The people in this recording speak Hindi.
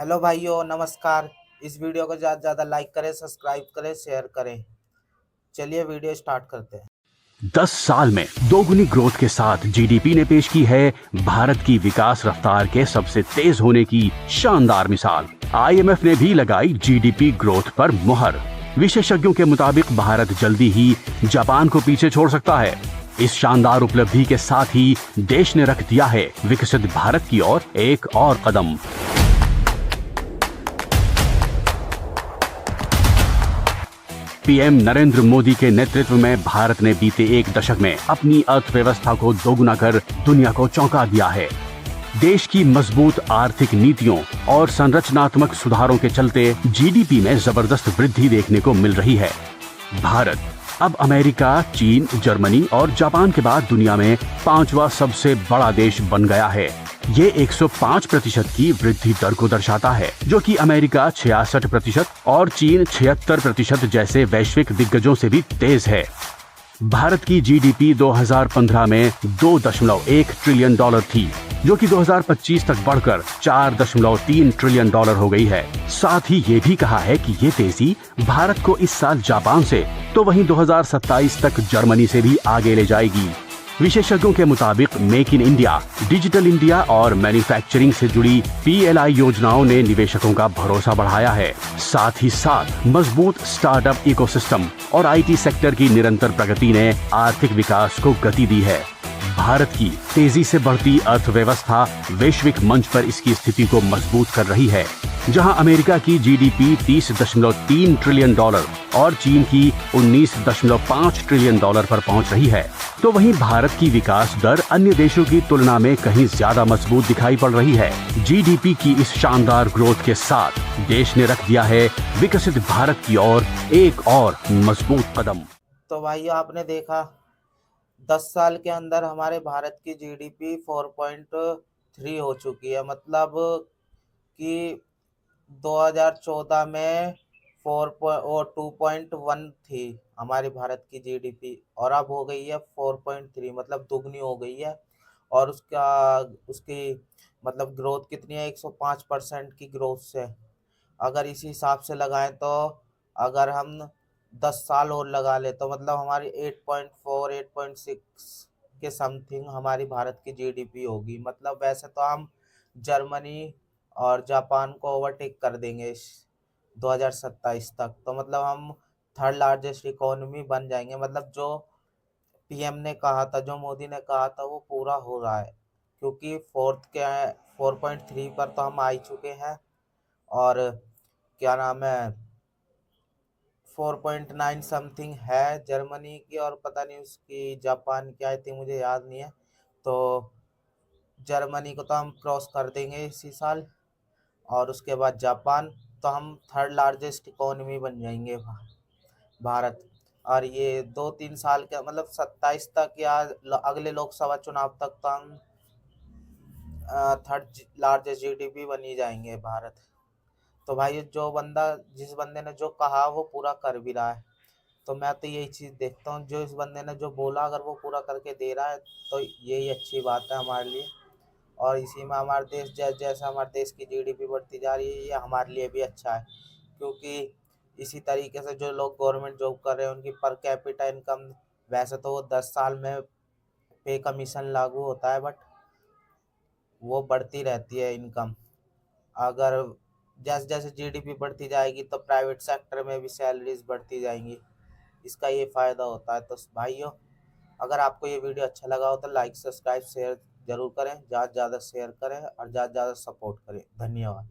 हेलो भाइयों, नमस्कार। इस वीडियो को ज़्यादा से ज़्यादा लाइक करें, सब्सक्राइब करें, शेयर करें। चलिए वीडियो स्टार्ट करते हैं। 10 साल में दोगुनी ग्रोथ के साथ जीडीपी ने पेश की है भारत की विकास रफ्तार के सबसे तेज होने की शानदार मिसाल। आईएमएफ ने भी लगाई जीडीपी ग्रोथ पर मुहर। विशेषज्ञों के मुताबिक भारत जल्दी ही जापान को पीछे छोड़ सकता है। इस शानदार उपलब्धि के साथ ही देश ने रख दिया है विकसित भारत की ओर एक और कदम। पीएम नरेंद्र मोदी के नेतृत्व में भारत ने बीते एक दशक में अपनी अर्थव्यवस्था को दोगुना कर दुनिया को चौंका दिया है। देश की मजबूत आर्थिक नीतियों और संरचनात्मक सुधारों के चलते जीडीपी में जबरदस्त वृद्धि देखने को मिल रही है। भारत अब अमेरिका, चीन, जर्मनी और जापान के बाद दुनिया में 5वां सबसे बड़ा देश बन गया है। ये 105% की वृद्धि दर को दर्शाता है, जो कि अमेरिका 66% और चीन 76% जैसे वैश्विक दिग्गजों से भी तेज है। भारत की जीडीपी 2015 में $2.1 ट्रिलियन थी, जो कि 2025 तक बढ़कर $4.3 ट्रिलियन हो गई है। साथ ही ये भी कहा है कि ये तेजी भारत को इस साल जापान से तो वहीं 2027 तक जर्मनी से भी आगे ले जाएगी। विशेषज्ञों के मुताबिक make in India, digital India और मैन्युफैक्चरिंग से जुड़ी पीएलआई योजनाओं ने निवेशकों का भरोसा बढ़ाया है। साथ ही साथ मजबूत स्टार्टअप इकोसिस्टम और आईटी सेक्टर की निरंतर प्रगति ने आर्थिक विकास को गति दी है। भारत की तेजी से बढ़ती अर्थव्यवस्था वैश्विक मंच पर इसकी स्थिति को मजबूत कर रही है। जहां अमेरिका की जीडीपी $30.3 ट्रिलियन और चीन की $19.5 ट्रिलियन पर पहुंच रही है, तो वहीं भारत की विकास दर अन्य देशों की तुलना में कहीं ज्यादा मजबूत दिखाई पड़ रही है। जीडीपी की इस शानदार ग्रोथ के साथ देश ने रख दिया है विकसित भारत की ओर एक और मजबूत कदम। तो भाइयों, आपने देखा 10 साल के अंदर हमारे भारत की जीडीपी 4.3 हो चुकी है। मतलब कि 2014 में 2.1 थी हमारी भारत की जीडीपी, और अब हो गई है 4.3, मतलब दुगनी हो गई है। और उसकी मतलब ग्रोथ कितनी है? 105% की ग्रोथ से। अगर इसी हिसाब से लगाएं तो अगर हम 10 साल और लगा ले तो मतलब हमारी 8.4 8.6 के समथिंग हमारी भारत की जीडीपी होगी। मतलब वैसे तो हम जर्मनी और जापान को ओवरटेक कर देंगे 2027 तक। तो मतलब हम थर्ड लार्जेस्ट इकोनॉमी बन जाएंगे। मतलब जो पीएम ने कहा था, जो मोदी ने कहा था, वो पूरा हो रहा है। क्योंकि 4.3 पर तो हम आ ही चुके हैं। और क्या नाम है, 4.9 समथिंग है जर्मनी की, और पता नहीं उसकी जापान की, आई थिंक मुझे याद नहीं है। तो जर्मनी को तो हम क्रॉस कर देंगे इसी साल, और उसके बाद जापान। तो हम थर्ड लार्जेस्ट इकोनॉमी बन जाएंगे भारत। और ये 2-3 साल के मतलब 27 तक या अगले लोकसभा चुनाव तक तो हम थर्ड लार्जेस्ट जीडीपी बन ही जाएंगे भारत। तो भाई, जिस बंदे ने जो कहा वो पूरा कर भी रहा है। तो मैं तो यही चीज़ देखता हूँ, जो इस बंदे ने जो बोला अगर वो पूरा करके दे रहा है तो यही अच्छी बात है हमारे लिए। और इसी में हमारे देश जैसे हमारे देश की जीडीपी बढ़ती जा रही है, ये हमारे लिए भी अच्छा है। क्योंकि इसी तरीके से जो लोग गवर्नमेंट जॉब कर रहे हैं उनकी पर कैपिटा इनकम, वैसे तो वो 10 साल में पे कमीशन लागू होता है, बट वो बढ़ती रहती है इनकम। अगर जैसे जैसे जीडीपी बढ़ती जाएगी तो प्राइवेट सेक्टर में भी सैलरीज बढ़ती जाएंगी। इसका ये फ़ायदा होता है। तो भाइयों, अगर आपको ये वीडियो अच्छा लगा हो तो लाइक, सब्सक्राइब, शेयर जरूर करें। ज़्यादा से ज़्यादा शेयर करें और ज़्यादा से ज़्यादा सपोर्ट करें। धन्यवाद।